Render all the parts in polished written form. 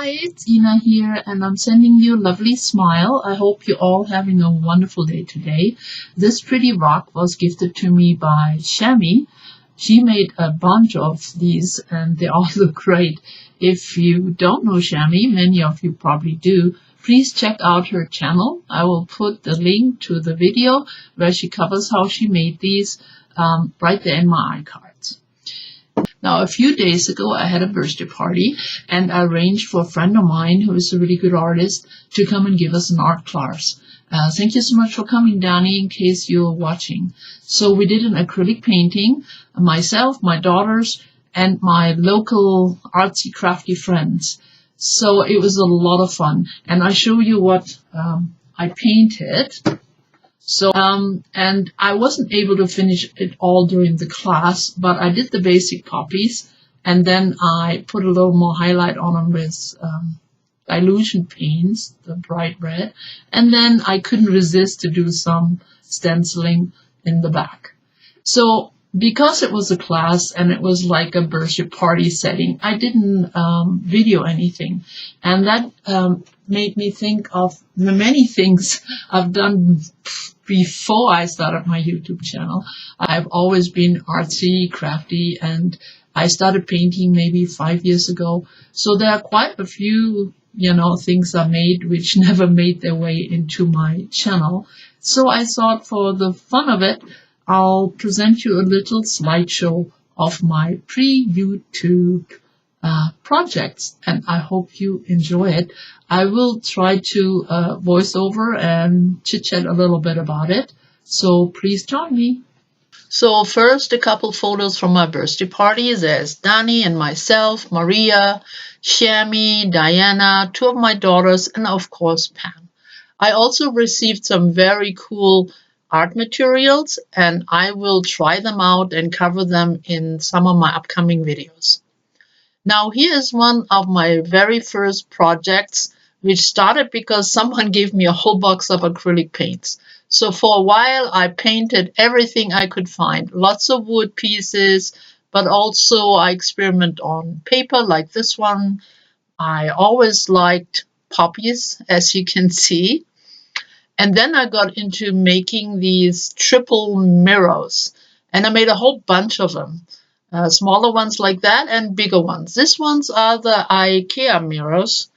Hi, it's Ina here, and I'm sending you a lovely smile. I hope you're all having a wonderful day today. This pretty rock was gifted to me by Shami. She made a bunch of these, and they all look great. If you don't know Shami, many of you probably do, please check out her channel. I will put the link to the video where she covers how she made these right there in my iCards. Now, a few days ago, I had a birthday party, and I arranged for a friend of mine who is a really good artist to come and give us an art class. Thank you so much for coming, Danny, in case you're watching. So we did an acrylic painting, myself, my daughters, and my local artsy crafty friends. So it was a lot of fun, and I show you what I painted. So, and I wasn't able to finish it all during the class, but I did the basic poppies, and then I put a little more highlight on them with dilution paints, the bright red, and then I couldn't resist to do some stenciling in the back. So, because it was a class and it was like a birthday party setting, I didn't video anything, and that made me think of the many things I've done before I started my YouTube channel. I've always been artsy, crafty, and I started painting maybe 5 years ago. So there are quite a few, things I made which never made their way into my channel. So I thought for the fun of it, I'll present you a little slideshow of my Pre UTube projects, and I hope you enjoy it. I will try to voice over and chit-chat a little bit about it, so please join me. So first, a couple photos from my birthday party. There's Dani and myself, Maria, Shami, Diana, 2 of my daughters, and of course Pam. I also received some very cool art materials, and I will try them out and cover them in some of my upcoming videos. Now, here is one of my very first projects, which started because someone gave me a whole box of acrylic paints. So for a while, I painted everything I could find, lots of wood pieces, but also I experiment on paper like this one. I always liked poppies, as you can see. And then I got into making these triple mirrors, and I made a whole bunch of them. Smaller ones like that and bigger ones. These ones are the IKEA mirrors.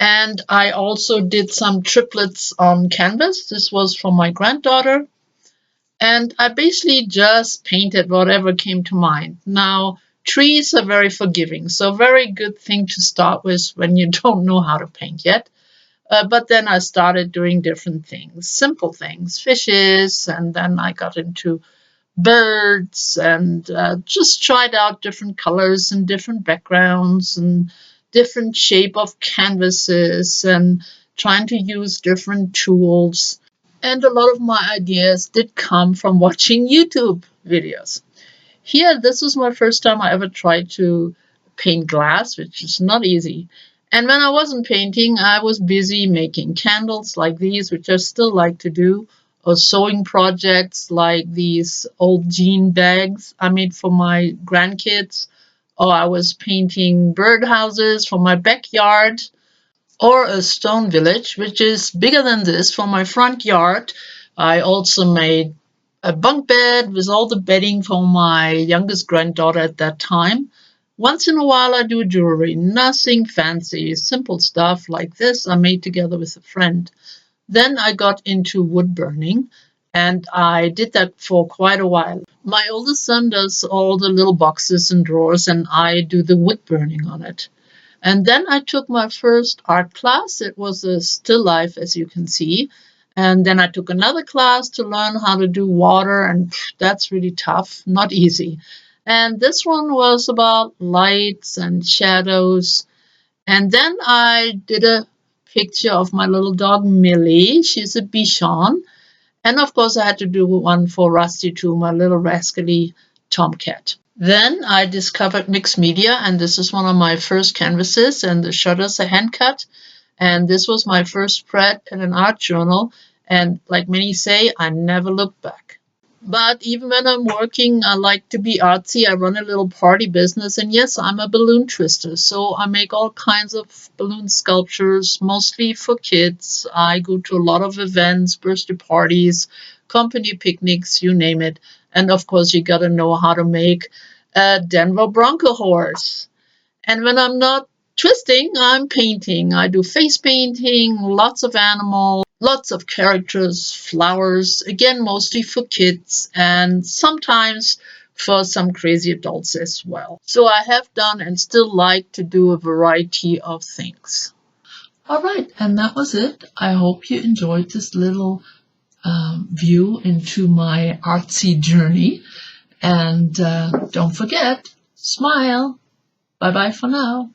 And I also did some triplets on canvas. This was from my granddaughter. And I basically just painted whatever came to mind. Now, trees are very forgiving, so very good thing to start with when you don't know how to paint yet. But then I started doing different things, simple things, fishes, and then I got into birds and just tried out different colors and different backgrounds and different shape of canvases and trying to use different tools. And a lot of my ideas did come from watching YouTube videos. Here, this was my first time I ever tried to paint glass, which is not easy. And when I wasn't painting, I was busy making candles like these, which I still like to do, or sewing projects like these old jean bags I made for my grandkids, or I was painting birdhouses for my backyard, or a stone village, which is bigger than this, for my front yard. I also made a bunk bed with all the bedding for my youngest granddaughter at that time. Once in a while I do jewelry, nothing fancy, simple stuff like this I made together with a friend. Then I got into wood burning, and I did that for quite a while. My oldest son does all the little boxes and drawers, and I do the wood burning on it. And then I took my first art class. It was a still life, as you can see. And then I took another class to learn how to do water, and that's really tough, not easy. And this one was about lights and shadows. And then I did a picture of my little dog Millie. She's a Bichon. And of course I had to do one for Rusty too, my little rascally tomcat. Then I discovered mixed media, and this is one of my first canvases, and the shutters are hand cut. And this was my first spread in an art journal, and like many say, I never looked back. But even when I'm working, I like to be artsy. I run a little party business, and yes, I'm a balloon twister. So I make all kinds of balloon sculptures, mostly for kids. I go to a lot of events, birthday parties, company picnics, you name it. And of course, you gotta know how to make a Denver Bronco horse. And when I'm not twisting, I'm painting. I do face painting, lots of animals, lots of characters, flowers, again, mostly for kids, and sometimes for some crazy adults as well. So I have done and still like to do a variety of things. All right, and that was it. I hope you enjoyed this little view into my artsy journey. And don't forget, smile. Bye bye for now.